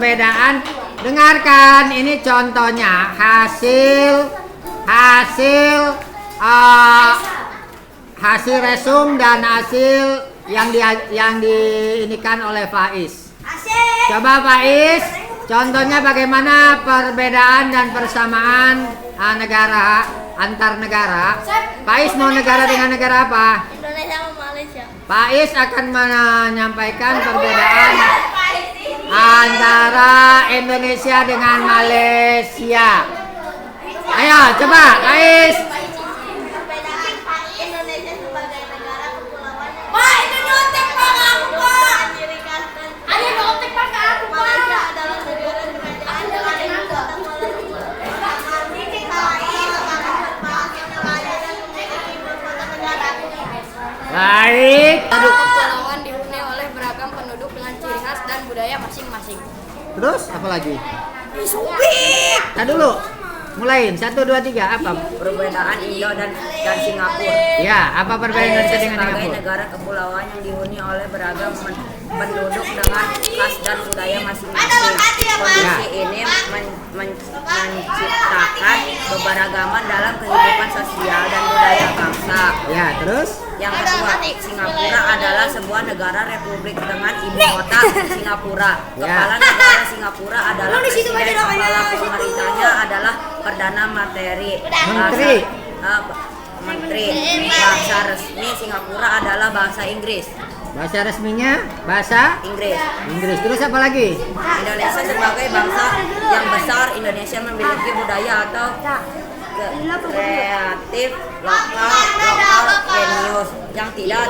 Perbedaan, dengarkan ini contohnya hasil resum dan hasil yang diinikan oleh Faiz. Coba Faiz, contohnya bagaimana perbedaan dan persamaan negara antar negara. Faiz mau negara dengan negara apa? Indonesia sama Malaysia. Faiz akan menyampaikan perbedaan antara Indonesia dengan Malaysia. Ayo coba Faiz. Perbedaan Indonesia sebagai negara kepulauan. Pak, itu nyontek Pak aku Pak. Ada nyontek Pak aku Pak. Malaysia adalah negara kerajaan dengan ibu kota Baik. Kepulauan dihuni oleh beragam penduduk dengan ciri khas dan budaya masing-masing. Terus apa lagi? Supik. Nah dulu. Mulain 1 2 3 apa? Perbedaan Indo dan Singapura. Ya, apa perbedaan Indonesia dengan Sebagai Singapura? negara kepulauan yang dihuni oleh beragam penduduk dengan khas dan budaya masing-masing. Kondisi ini menciptakan keberagaman dalam kehidupan sosial dan budaya bangsa. Ya, terus? Yang kedua, Singapura adalah sebuah negara republik dengan ibu kota Singapura. Kepala negara Singapura adalah presiden, kepala pemerintahnya adalah perdana menteri. Bahasa resmi Singapura adalah bahasa Inggris. Bahasa resminya bahasa Inggris. Terus apa lagi? Indonesia sebagai bangsa yang besar, Indonesia memiliki budaya atau kreatif lokal genius yang tidak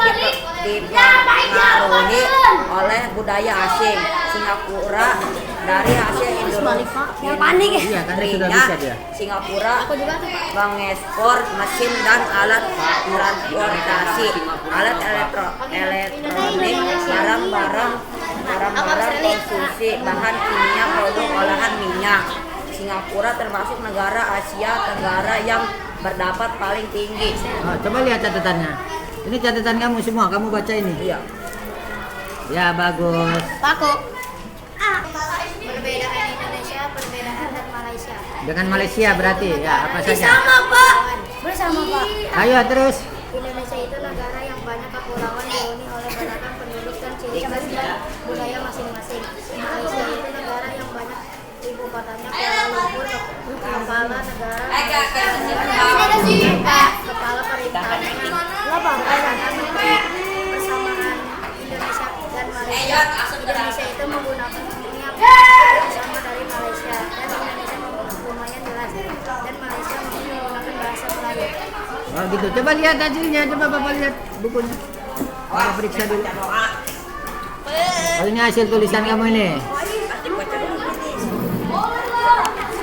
dipengaruhi oleh budaya asing. Singapura dari hasil Iya, kan sudah bisa dia. Singapura mengekspor mesin dan alat transportasi, alat elektronik, barang-barang konsumsi, bahan kimia, produk olahan minyak. Singapura termasuk negara Asia Tenggara yang berdapat paling tinggi. Oh, coba lihat catatannya. Ini catatan kamu semua, kamu baca ini. Iya. Ya, bagus. Paku. Perbedaan Indonesia, perbedaan dan Malaysia. Dengan Malaysia berarti ya, apa saja? Pak. Bersama Pak. Ayo terus. Indonesia itu negara yang banyak kepulauan dihuni oleh beragam penduduk dan ciri khas dan budaya masing-masing. Malaysia itu negara yang banyak ibu kotanya Kuala Lumpur, kepala negara kepala pemerintahannya persamaan Indonesia dan Malaysia. Indonesia itu menggunakan yang sama dari Malaysia dan Indonesia lumayan jelas dan Malaysia menggunakan bahasa Melayu. Oh gitu. Coba lihat hasilnya, coba Bapak lihat bukunya. Bapak periksa dulu. Oh, ini hasil tulisan kamu ini.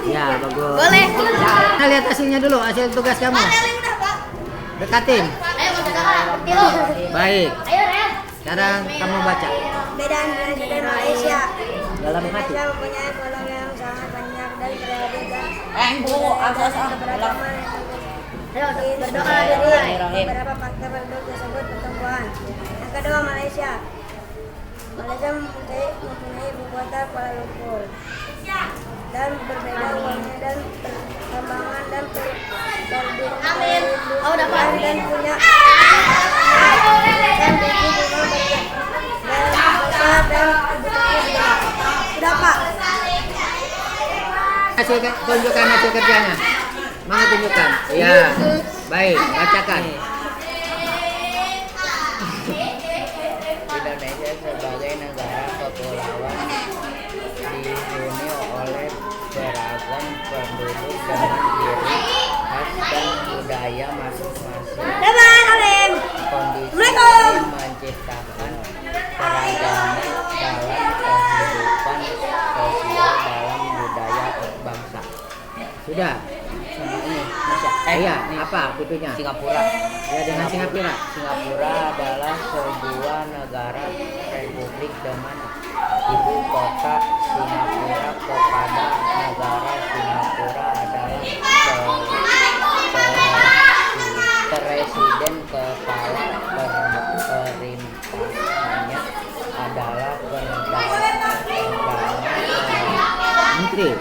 Ya, bagus. Boleh. Kita lihat hasilnya dulu, hasil tugas kamu. Dekatin. Baik. Ayo Ren. Sekarang kamu baca. Bedaan Indonesia dan Malaysia. Dalam hati. Indonesia mempunyai pulau yang sangat banyak dan beragam. Keberagaman yang berdoa dari beberapa faktor penduduk tersebut pertumbuhan. Yang kedua Malaysia. Malaysia mempunyai ibu kota Kuala Lumpur dan berbeda uangnya dan perkembangan dan perlindungan dan punya dan buku juga besar dan sudah Pak. Tunjukkan hasil kerjanya. Mana tunjukkan? Ya, baik. Bacakan. Indonesia sebagai negara kepulauan dihuni oleh beragam penduduk dengan ciri khas dan budaya masing-masing. Kondisi ini menciptakan keragaman dalam kehidupan sosial dalam budaya bangsa. Sudah. Sama ini, Masya. Iya, apa bukunya? Singapura. Ya, dengan Singapura. Singapura adalah sebuah negara republik dengan ibu kota Singapura. Kepada negara Singapura adalah presiden, kepala pemerintahannya adalah perdana industri.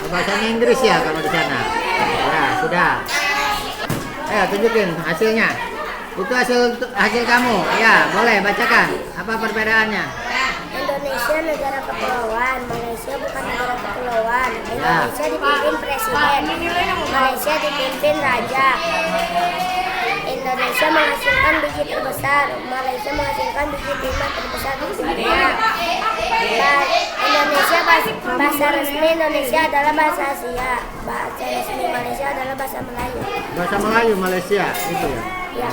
Bahasanya Inggris ya kalau di sana. Ya, sudah. Ayo tunjukin hasilnya. Itu hasil kamu. Ya, boleh bacakan. Apa perbedaannya? Indonesia negara kepulauan, Malaysia bukan negara kepulauan. Indonesia dipimpin presiden, Malaysia dipimpin raja. Indonesia menghasilkan biji terbesar, Malaysia menghasilkan biji timah terbesar di dunia. Indonesia bahasa resmi Indonesia adalah bahasa Asia. Bahasa resmi Malaysia adalah bahasa Melayu. Bahasa Melayu Malaysia itu ya. Ya.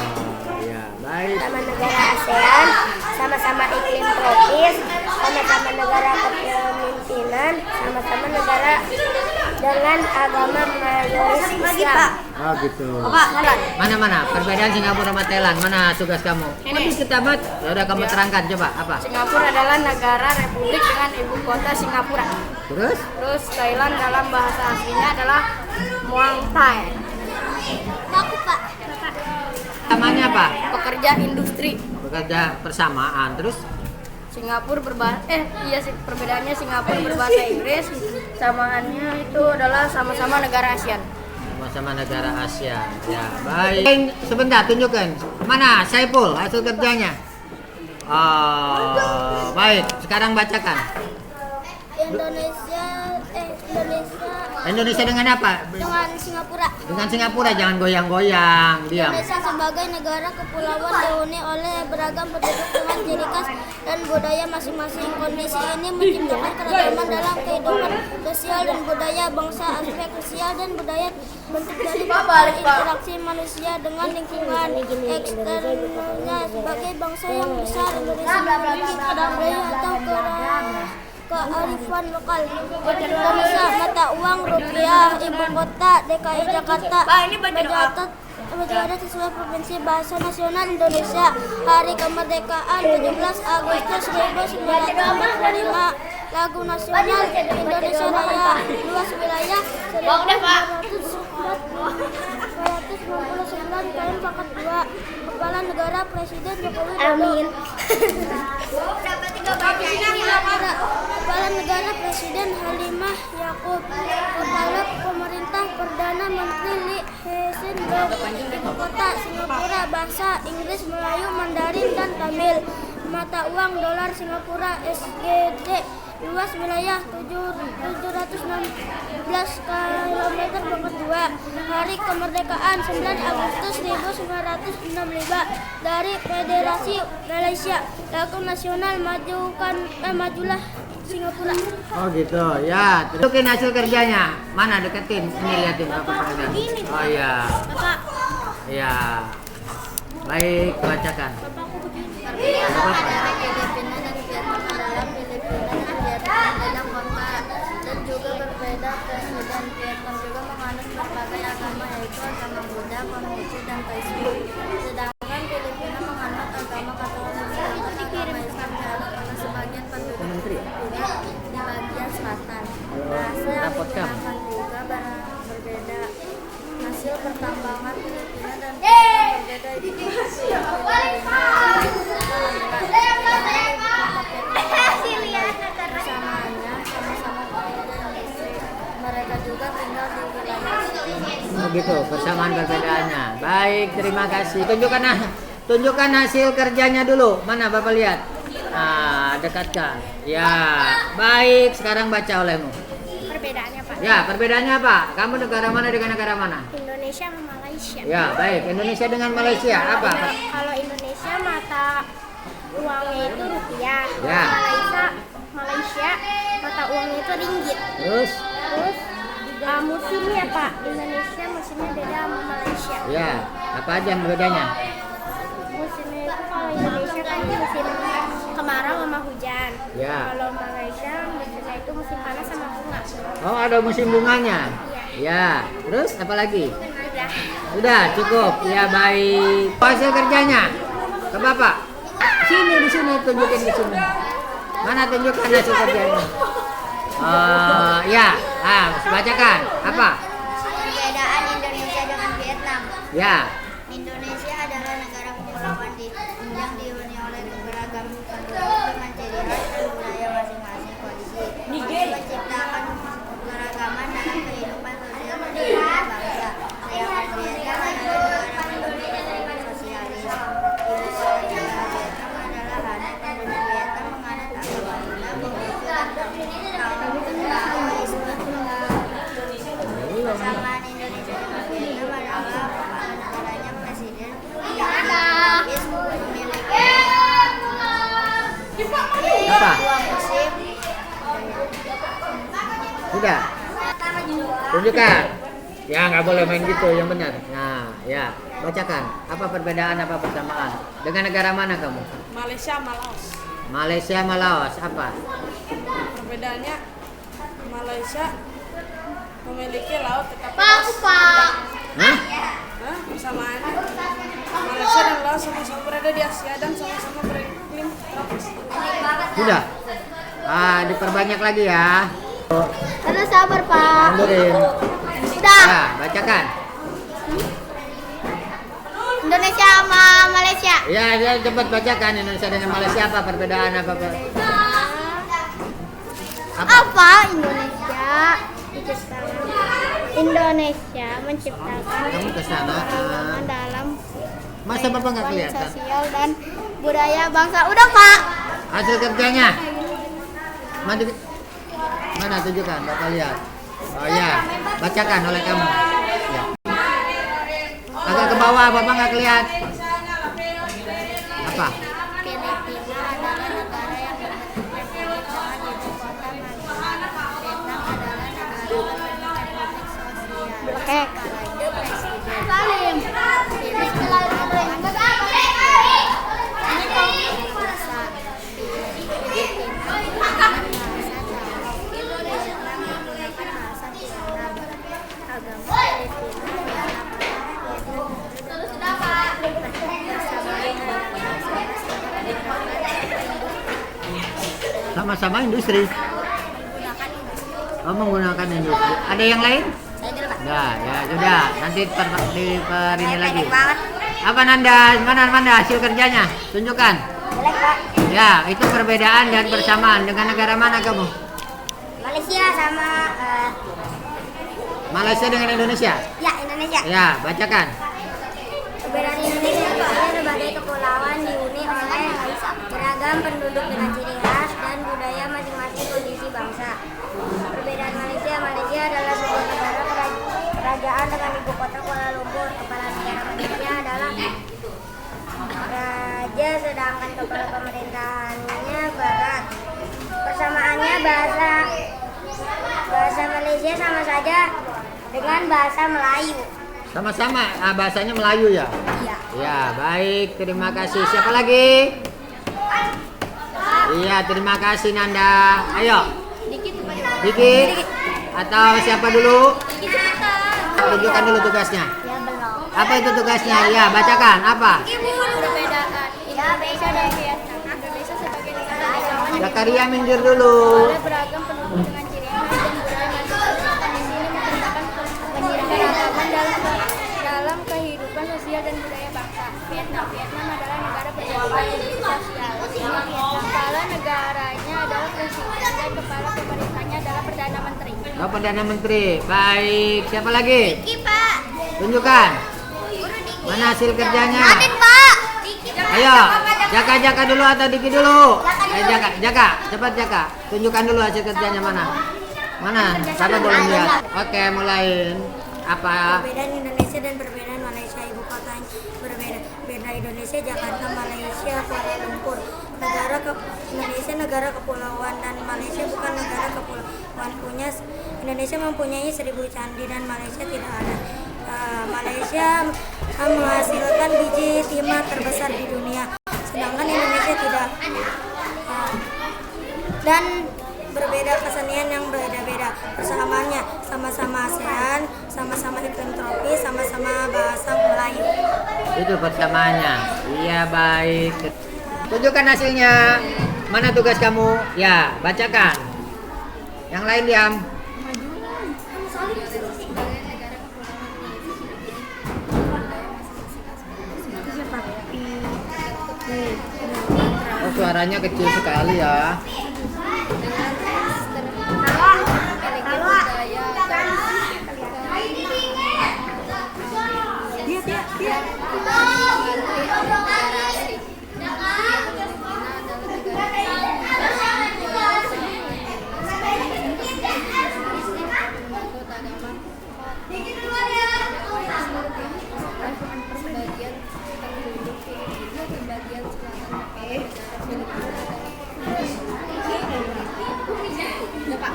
Oh, ya, baik. Sama negara ASEAN, sama-sama iklim tropis, sama-sama negara kepemimpinan, sama-sama negara dengan agama mayoritas Islam. Oh gitu. Mana perbedaan Singapura sama Thailand? Mana tugas kamu? Ini kita buat. Ya udah kamu terangkan coba apa? Singapura adalah negara republik dengan ibu kota Singapura. Terus? Terus Thailand dalam bahasa aslinya adalah Muang Thai. Aku Pak. Namanya apa? Pekerja industri. Bekerja persamaan. Terus? Singapura perbedaannya Singapura berbahasa Inggris, samaannya itu adalah sama-sama negara ASEAN. Sama-sama negara Asia. Ya, baik. Sebentar, tunjukkan. Mana Saiful hasil kerjanya? Baik. Sekarang bacakan. Indonesia dengan apa? Dengan Singapura. Dengan Singapura, jangan goyang-goyang. Diam. Indonesia sebagai negara kepulauan dihuni oleh beragam penduduk dengan ciri khas dan budaya masing-masing. Kondisi ini menciptakan keragaman dalam kehidupan sosial dan budaya bangsa. Aspek sosial dan budaya bentuk dari interaksi manusia dengan lingkungan eksternalnya. Sebagai bangsa yang besar, Indonesia memiliki budaya atau kearifan lokal. Indonesia mata uang rupiah, ibu kota DKI Jakarta, mencatat sesuai provinsi. Bahasa nasional Indonesia. Hari kemerdekaan 17 Agustus 1945. Lagu nasional Indonesia Raya. Luas wilayah 1.499 km pangkat 2. Kepala Negara Presiden Jokowi Dodo. Amin. Kepala Negara Presiden Halimah Yacob. Kepala Pemerintah Perdana Menteri Lee Hsien Loong. Ibu kota Singapura. Bahasa Inggris, Melayu, Mandarin, dan Tamil. Mata uang dolar Singapura SGD. Luas wilayah 716 km pangkat 2. Hari kemerdekaan 9 Agustus 1965 dari Federasi Malaysia. Lagu nasional majulah Singapura. Oh gitu ya. Tunjukin hasil kerjanya. Mana deketin? Ini liatin apa perbedaan. Oh iya. Bapak. Iya. Baik, bacakan. Filipina dan Vietnam adalah Filipina dan Vietnam dalam kota dan juga berbeda. Presiden Vietnam juga menganut berbagai agama, yaitu agama Buddha, Konghucu, dan Taoisme. Sedangkan Filipina menganut agama Katolik dan agama Islam dianut oleh sebagian penduduk Filipina di bagian selatan. Bahasa yang digunakan juga berbeda. Hasil pertambangan Filipina dan Vietnam berbeda. Persamaannya sama-sama pekerja industri. Mereka juga tinggal di wilayah. Oh gitu, persamaan perbedaannya. Baik, terima kasih. Tunjukkan hasil kerjanya dulu. Mana Bapak lihat? Nah, dekatkan. Ya, baik. Sekarang baca olehmu. Perbedaannya Pak. Ya, perbedaannya apa? Kamu negara mana dengan negara mana? Indonesia sama Malaysia. Ya, baik. Indonesia dengan Malaysia apa? Kalau Indonesia mata uangnya itu rupiah. Ya. Malaysia mata uangnya itu ringgit. Terus? Musimnya Pak. Indonesia musimnya beda sama Malaysia. Ya, apa aja bedanya? Musimnya itu kalau Indonesia kan musim kemarau sama hujan. Ya. Kalau Malaysia musimnya itu musim panas sama bunga. Oh, ada musim bunganya. Ya. Terus apa lagi? Udah. Udah, cukup. Ya, baik. Hasil kerjanya ke Bapak. Sini, di sini, tunjukin di sini. Mana tunjukkan hasil kerjanya? Ya, bacakan. Apa? Perbedaan Indonesia dengan Vietnam. Ya. Indonesia adalah negara kepulauan yang dihuni oleh Tunjukkan. Ya, nggak boleh main gitu, yang benar. Nah, ya, bacakan. Apa perbedaan, apa persamaan? Dengan negara mana kamu? Malaysia, Malaos. Malaysia, Malaos. Apa? Perbedaannya Malaysia memiliki laut tetapi Pak. Hah? Persamaannya Malaysia dan Laos sama-sama berada di Asia dan sama-sama beriklim tropis. Sudah. Diperbanyak lagi ya. Terus sabar, Pak. Mundurin. Sudah. Ya, bacakan. Indonesia sama Malaysia. Ya, cepat bacakan. Indonesia dengan Malaysia apa perbedaan, apa? Apa Indonesia menciptakan Kamu ke sana. keragaman dalam Masa Bapak nggak kehidupan kelihatan? sosial dan budaya bangsa. Udah, Pak. Hasil kerjanya. Mana tunjukkan, Bapak lihat. Oh ya, bacakan oleh kamu. Ya. Agak ke bawah, Bapak nggak kelihatan. Apa? Filipina adalah negara yang berbentuk republik dengan ibu kota Manila. Vietnam adalah negara berbentuk republik sosial. Kala itu presiden Salim. Filipina Sama-sama industri. Oh, menggunakan industri. Ada yang lain? Nah, ya sudah. Nanti ini lagi. Apa Nanda? Mana hasil kerjanya? Tunjukkan. Ya, itu perbedaan dan persamaan. Dengan negara mana kamu? Malaysia sama Malaysia dengan Indonesia? ya Indonesia. Ya, bacakan. Perbedaan Indonesia adalah sebagai kepulauan dihuni oleh beragam penduduk dengan ciri khas dan budaya masing-masing kondisi bangsa. Perbedaan Malaysia adalah sebuah negara kerajaan dengan ibu kota Kuala Lumpur. Kepala negara Malaysia adalah raja, sedangkan kepala pemerintahannya barat. Persamaannya bahasa Malaysia sama saja dengan bahasa Melayu. Sama-sama, bahasanya Melayu ya? Iya. Ya, baik. Terima kasih. Siapa lagi? Iya, terima kasih Nanda. Ayo. Diki. Atau siapa dulu? Tunjukkan dulu tugasnya. Ya belum. Apa itu tugasnya? Ya, bacakan. Apa? Perbedaan Indonesia dan Vietnam. Indonesia sebagai negara kepulauan Zakaria minggir dulu. oleh beragam penduduk dengan ciri khas dan budaya masing-masing. Di sini menciptakan dalam kehidupan sosial dan budaya bangsa. Vietnam adalah negara berbentuk sosial. Kepala negaranya adalah presiden dan kepala pemerintahnya adalah perdana menteri. Oh, Perdana Menteri. Baik. Siapa lagi? Pak. Tunjukkan. Mana hasil kerjanya? Pak. Ayo, Jaka dulu atau Diki dulu? Jaka, cepat Jaka. Tunjukkan dulu hasil kerjanya mana? Mana? Siapa belum lihat? Oke, mulain. Apa? Perbedaan Indonesia dan perbedaan Malaysia, ibu kotanya berbeda. Beda Indonesia, Jakarta, Malaysia, Kuala Lumpur. Indonesia negara kepulauan dan Malaysia bukan negara kepulauan. Indonesia mempunyai 1000 candi dan Malaysia tidak ada. Malaysia menghasilkan biji timah terbesar di dunia, sedangkan Indonesia tidak. Dan berbeda kesenian yang berbeda-beda. Persamaannya sama-sama ASEAN, sama-sama iklim tropis, sama-sama bahasa Melayu. Itu persamaannya. Iya, baik. Tunjukkan hasilnya. Mana tugas kamu? Ya, bacakan. Yang lain diam. Oh, suaranya kecil sekali ya.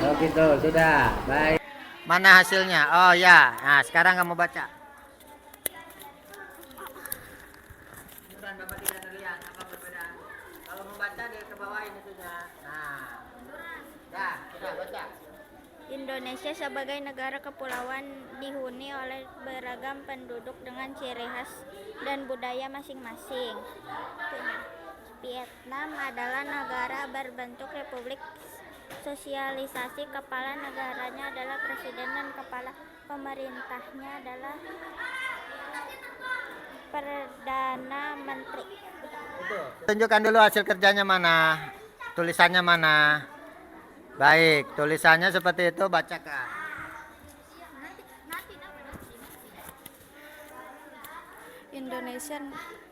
Oh gitu, sudah. Baik. Mana hasilnya? Oh ya. Nah, sekarang kamu baca. Beneran Bapak tidak terlihat apa perbedaan. Kalau membaca dia ke bawah ini itunya. Nah. Ya, sudah baca. Indonesia sebagai negara kepulauan dihuni oleh beragam penduduk dengan ciri khas dan budaya masing-masing. Vietnam adalah negara berbentuk republik. Sosialisasi kepala negaranya adalah presiden dan kepala pemerintahnya adalah perdana menteri. Tunjukkan dulu hasil kerjanya mana. Tulisannya mana. Baik, tulisannya seperti itu, bacakan.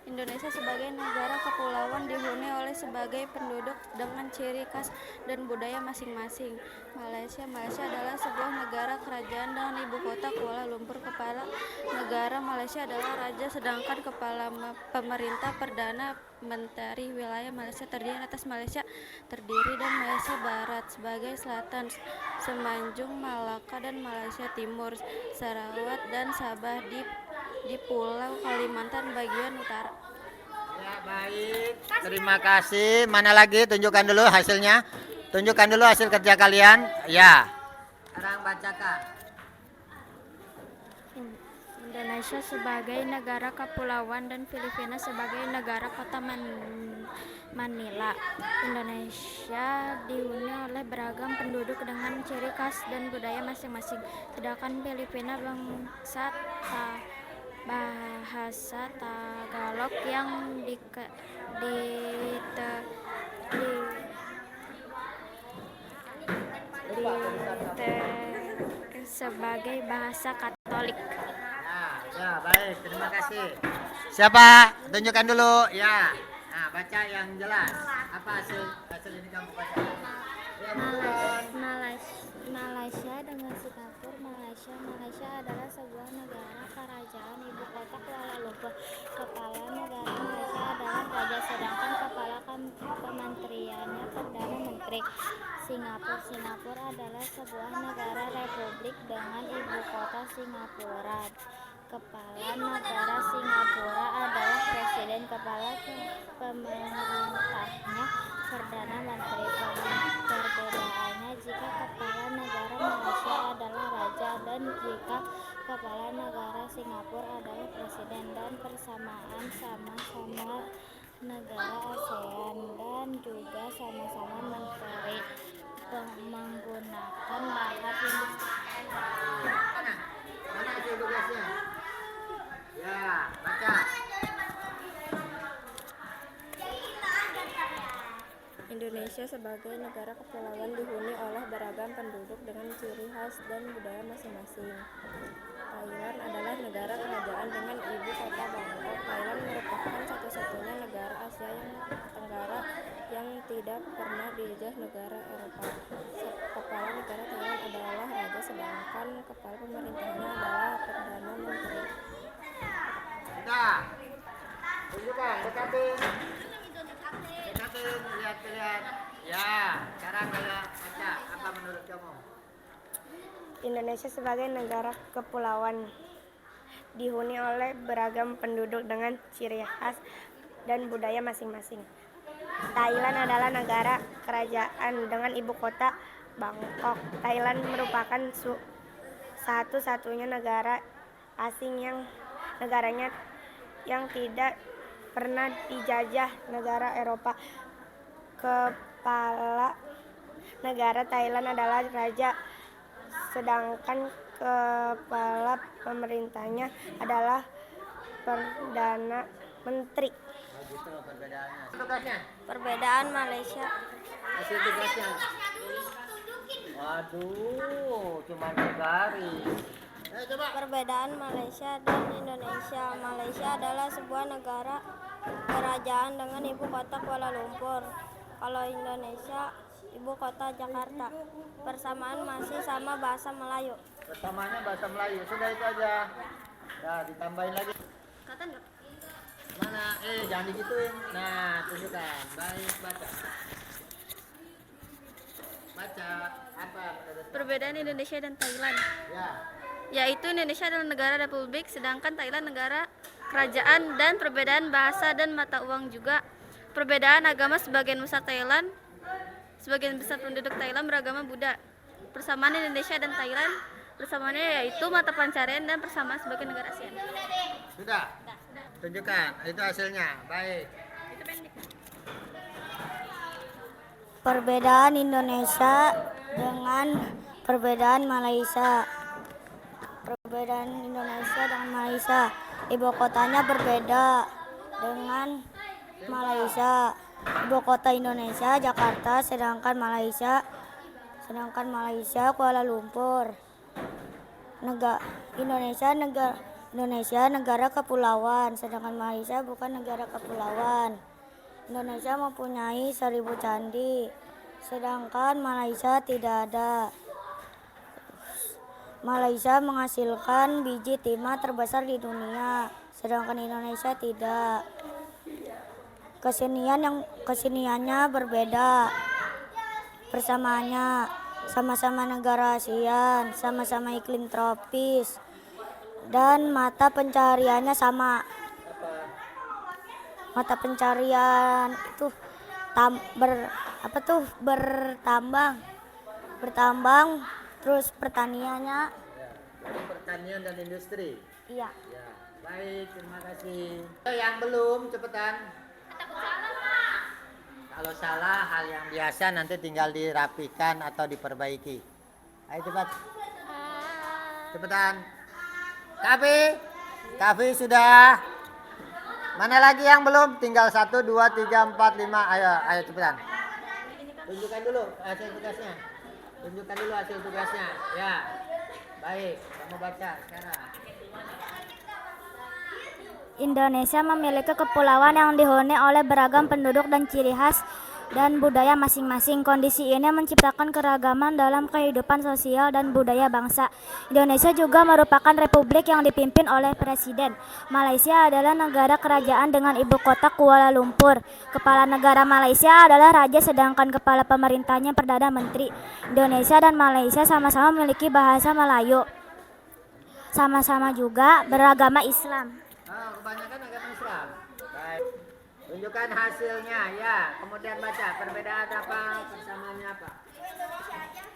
Indonesia sebagai negara kepulauan dihuni oleh sebagai penduduk dengan ciri khas dan budaya masing-masing. Malaysia adalah sebuah negara kerajaan dengan ibu kota Kuala Lumpur. Kepala negara Malaysia adalah raja, sedangkan kepala pemerintah perdana menteri. Wilayah Malaysia terdiri atas Malaysia terdiri dan Malaysia Barat sebagai selatan, Semenanjung Malaka dan Malaysia Timur, Sarawak dan Sabah di Pulau Kalimantan bagian utara. Ya, baik. Terima kasih. Mana lagi? Tunjukkan dulu hasilnya. Tunjukkan dulu hasil kerja kalian. Ya. Sekarang bacakan. Indonesia sebagai negara kepulauan dan Filipina sebagai negara kota Manila. Indonesia dihuni oleh beragam penduduk dengan ciri khas dan budaya masing-masing. Sedangkan Filipina bahasa Tagalog yang sebagai bahasa Katolik. Ya, baik. Terima kasih. Siapa? Tunjukkan dulu. Ya. Nah, baca yang jelas. Apa hasil ini kamu baca? Ya, Malaysia dengan Singapura. Malaysia adalah sebuah negara kerajaan, ibu kota Kuala Lumpur. Kepala negara Malaysia adalah raja, sedangkan kepala kementeriannya perdana menteri. Singapura adalah sebuah negara republik dengan ibu kota Singapura. Kepala negara Singapura adalah presiden, kepala pemerintahnya perdana menteri. Perbedaannya jika kepala negara Malaysia adalah raja dan jika kepala negara Singapura adalah presiden, dan persamaan sama-sama negara ASEAN dan juga sama-sama menteri menggunakan bahasa Mana hasil tugasnya? Ya, baca. Indonesia sebagai negara kepulauan dihuni oleh beragam penduduk dengan ciri khas dan budaya masing-masing. Thailand adalah negara kerajaan dengan ibu kota Bangkok. Thailand merupakan satu-satunya negara Asia Tenggara yang tidak pernah dijajah negara Eropa. Kepala negara Thailand adalah raja, sedangkan kepala pemerintahnya adalah perdana menteri. Sudah. Tunjukkan, dekatin, lihat. Ya, sekarang kalau baca, apa menurut kamu? Indonesia sebagai negara kepulauan dihuni oleh beragam penduduk dengan ciri khas dan budaya masing-masing. Thailand adalah negara kerajaan dengan ibu kota Bangkok. Thailand merupakan satu-satunya negara asing yang negaranya yang tidak pernah dijajah negara Eropa. Kepala negara Thailand adalah raja, sedangkan kepala pemerintahnya adalah perdana menteri. Begitu perbedaannya. Tugasnya? Perbedaan Malaysia. Hasil tugasnya. Waduh, cuma 2 garis. Coba. Perbedaan Malaysia dan Indonesia. Malaysia adalah sebuah negara kerajaan dengan ibu kota Kuala Lumpur. Kalau Indonesia, ibu kota Jakarta. Persamaan masih sama bahasa Melayu. Pertamanya bahasa Melayu. Sudah itu aja. Nah, ditambahin lagi. Mana? Jangan digituin. Nah, tunjukkan. Baik, baca. baca apa menurut Perbedaan Indonesia dan Thailand. ya? Yaitu Indonesia adalah negara republik, sedangkan Thailand negara kerajaan, dan perbedaan bahasa dan mata uang juga. Perbedaan agama, sebagian besar penduduk Thailand beragama Buddha. Persamaan Indonesia dan Thailand, persamaannya yaitu mata pencarian dan persamaan sebagai negara ASEAN. Sudah? Tunjukkan, itu hasilnya. Baik. Perbedaan Indonesia dengan perbedaan Malaysia. Perbedaan Indonesia dengan Malaysia. Ibu kotanya berbeda dengan Malaysia. Ibu kota Indonesia Jakarta, sedangkan Malaysia Kuala Lumpur. Indonesia negara kepulauan, sedangkan Malaysia bukan negara kepulauan. Indonesia mempunyai 1000 candi, sedangkan Malaysia tidak ada. Malaysia menghasilkan biji timah terbesar di dunia, sedangkan Indonesia tidak. Keseniannya berbeda. Persamaannya sama-sama negara ASEAN, sama-sama iklim tropis, dan mata pencariannya sama. Mata pencarian itu bertambang, terus pertaniannya. Jadi pertanian dan industri. Iya. Ya, baik, terima kasih. Yang belum, cepetan. Kalau salah hal yang biasa nanti tinggal dirapikan atau diperbaiki. Ayo cepat. Cepetan. Kavi sudah. Mana lagi yang belum? Tinggal 1, 2, 3, 4, 5. Ayo cepetan. Tunjukkan dulu hasil tugasnya. Ya. Baik, kamu baca sekarang. Indonesia memiliki kepulauan yang dihuni oleh beragam penduduk dan ciri khas dan budaya masing-masing. Kondisi ini menciptakan keragaman dalam kehidupan sosial dan budaya bangsa. Indonesia juga merupakan republik yang dipimpin oleh presiden. Malaysia adalah negara kerajaan dengan ibu kota Kuala Lumpur. Kepala negara Malaysia adalah raja, sedangkan kepala pemerintahnya perdana menteri. Indonesia dan Malaysia sama-sama memiliki bahasa Melayu. Sama-sama juga beragama Islam. Kebanyakan agama Islam. Baik. Tunjukkan hasilnya ya. Kemudian baca perbedaan apa, persamaannya apa.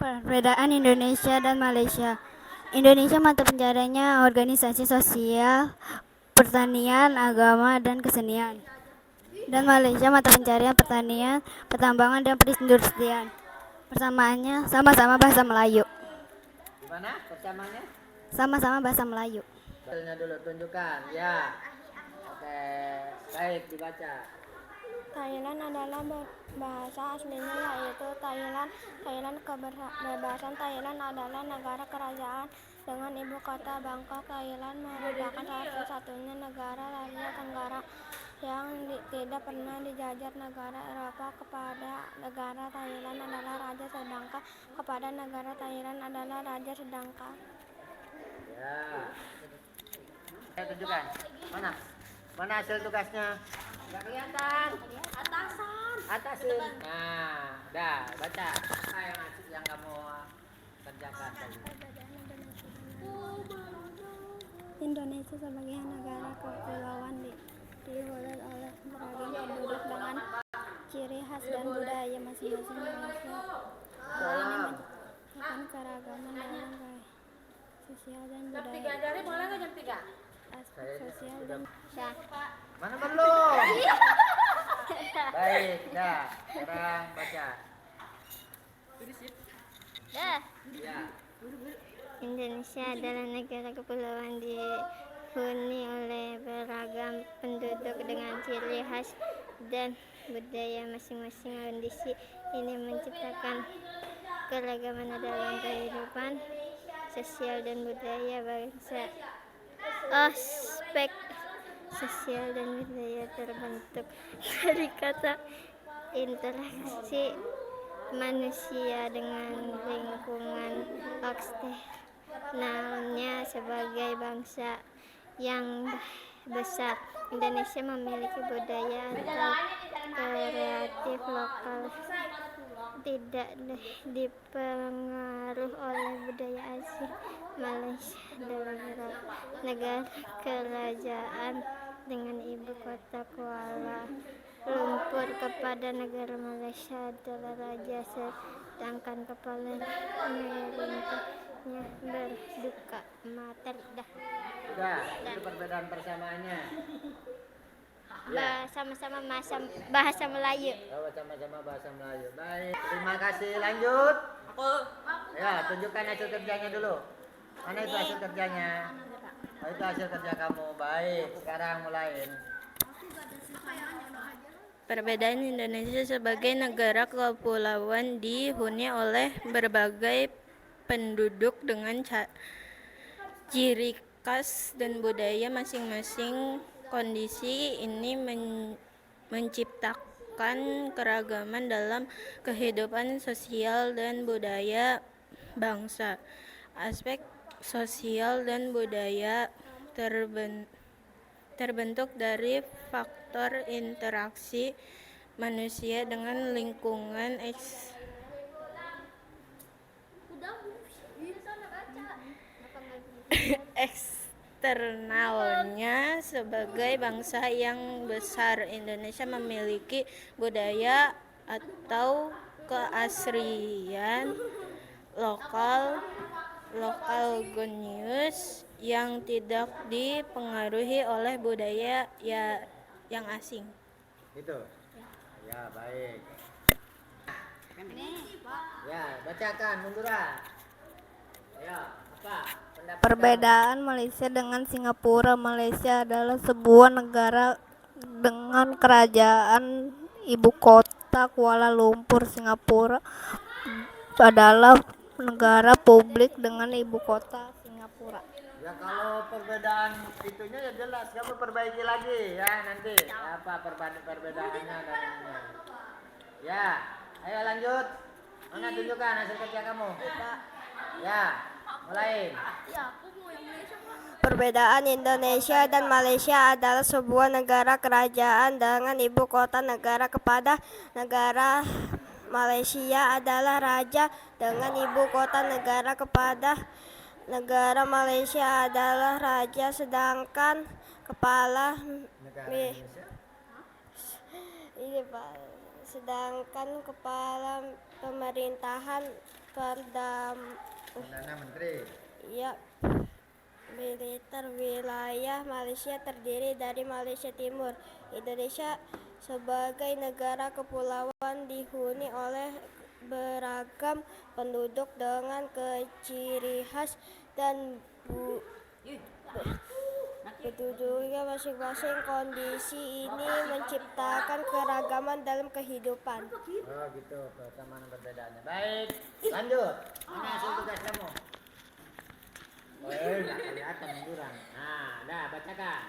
Perbedaan Indonesia dan Malaysia. Indonesia mata pencariannya organisasi sosial, pertanian, agama, dan kesenian. Dan Malaysia mata pencarian pertanian, pertambangan, dan perindustrian. Persamaannya sama-sama bahasa Melayu. Gimana persamaannya? Sama-sama bahasa Melayu. Hasilnya dulu tunjukkan ya. Oke, baik dibaca. Thailand adalah bahasa aslinya yaitu Thailand. Kebebasan Thailand adalah negara kerajaan dengan ibu kota Bangkok. Thailand merupakan satu-satunya negara Asia Tenggara yang tidak pernah dijajah negara Eropa. Kepada negara Thailand adalah raja, sedangkan kepada negara Thailand adalah raja sedangkan. Ya. Saya tunjukkan. Mana hasil tugasnya? Nggak kelihatan. Atasin. Nah, udah baca. Apa yang kamu kerjakan tadi? Indonesia sebagai negara kepulauan dihuni oleh beragam penduduk dengan ciri khas dan budaya masing-masing. Malaysia ini menciptakan keragaman dalam sosial dan budaya. Aspek sosial dan Mana belum? Baik, dah. Sekarang baca. Ya. Indonesia adalah negara kepulauan dihuni oleh beragam penduduk dengan ciri khas dan budaya masing-masing. Kondisi ini menciptakan keragaman dalam kehidupan sosial dan budaya bangsa. Aspek sosial dan budaya terbentuk dari kata interaksi manusia dengan lingkungan eksternalnya sebagai bangsa yang besar. Indonesia memiliki budaya atau kreatif lokal, tidak dipengaruhi oleh budaya asing. Malaysia adalah negara kerajaan dengan ibu kota Kuala Lumpur. Kepada negara Malaysia adalah raja, sedangkan kepala pemerintahnya berduka mater. Udah, itu perbedaan persamaannya. Sama-sama bahasa Melayu. Oh, sama-sama bahasa Melayu. Baik, terima kasih. Lanjut. Ya, tunjukkan hasil kerjanya dulu. Mana itu hasil kerjanya? Oh, itu hasil kerja kamu. Baik, sekarang mulain. Perbedaan Indonesia sebagai negara kepulauan dihuni oleh berbagai penduduk dengan ciri khas dan budaya masing-masing. Kondisi ini menciptakan keragaman dalam kehidupan sosial dan budaya bangsa. Aspek sosial dan budaya terbentuk dari faktor interaksi manusia dengan lingkungan eksternalnya. Sebagai bangsa yang besar, Indonesia memiliki budaya atau keasrian lokal genius yang tidak dipengaruhi oleh budaya yang asing. Gitu. Ya, baik. Ya, bacakan munduran. Ayo, apa pendapat Perbedaan Malaysia dengan Singapura. Malaysia adalah sebuah negara dengan kerajaan ibu kota Kuala Lumpur. Singapura adalah negara publik dengan ibu kota Singapura. Ya, kalau perbedaan itunya ya jelas, kamu perbaiki lagi ya nanti apa perbedaannya dan ininya. Ya, ayo lanjut. Mana tunjukkan hasil kerja kamu. Ya, mulai. Perbedaan Indonesia dan Malaysia adalah sebuah negara kerajaan dengan ibu kota negara. Kepada negara Malaysia adalah raja dengan ibu kota negara. Kepada negara Malaysia adalah raja, sedangkan kepala pemerintahan Perdana Menteri. Ya, militer wilayah Malaysia terdiri dari Malaysia Timur. Indonesia sebagai negara kepulauan dihuni oleh beragam penduduk dengan ciri khas dan penduduknya masing-masing. Kondisi ini menciptakan keragaman dalam kehidupan. Oh gitu, persamaan perbedaannya. Baik, lanjut. Mana hasil tugas kamu? Oh, nggak kelihatan munduran. Nah, dah bacakan.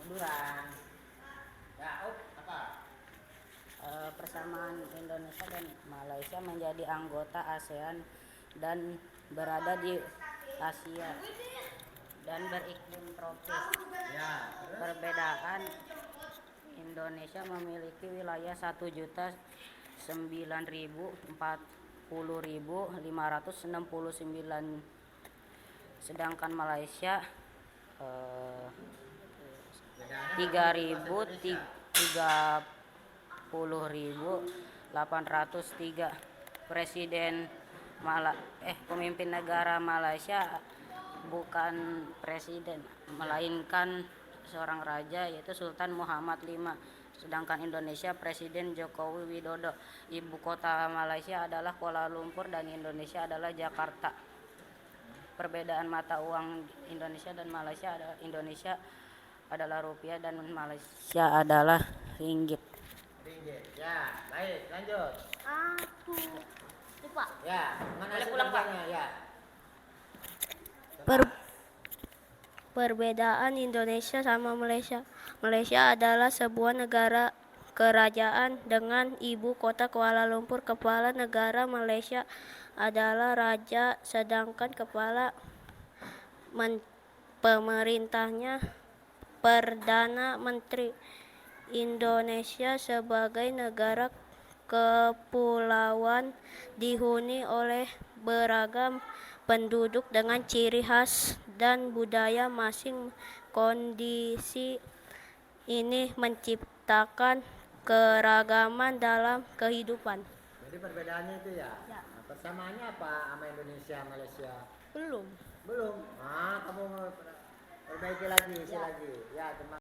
Munduran. Ya, apa? Persamaan Indonesia dan Malaysia menjadi anggota ASEAN dan berada di Asia dan beriklim tropis. Ya, Perbedaan Indonesia memiliki wilayah 1.040.569, sedangkan Malaysia 3.030.803. Pemimpin negara Malaysia bukan presiden, melainkan seorang raja, yaitu Sultan Muhammad V. Sedangkan Indonesia Presiden Joko Widodo. Ibu kota Malaysia adalah Kuala Lumpur dan Indonesia adalah Jakarta. Perbedaan mata uang Indonesia dan Malaysia adalah Indonesia adalah rupiah dan Malaysia adalah ringgit. Ya, baik, lanjut. Aku lupa. Ya, mana hasil kerjanya? Ya. Perbedaan Indonesia sama Malaysia. Malaysia adalah sebuah negara kerajaan dengan ibu kota Kuala Lumpur. Kepala negara Malaysia adalah raja, sedangkan kepala pemerintahnya Perdana Menteri. Indonesia sebagai negara kepulauan dihuni oleh beragam penduduk dengan ciri khas dan budaya masing. Kondisi ini menciptakan keragaman dalam kehidupan. Jadi perbedaannya itu ya? Nah, persamaannya apa sama Indonesia, Malaysia? Belum. Belum. Kamu perbaiki lagi, isi lagi. Ya, terima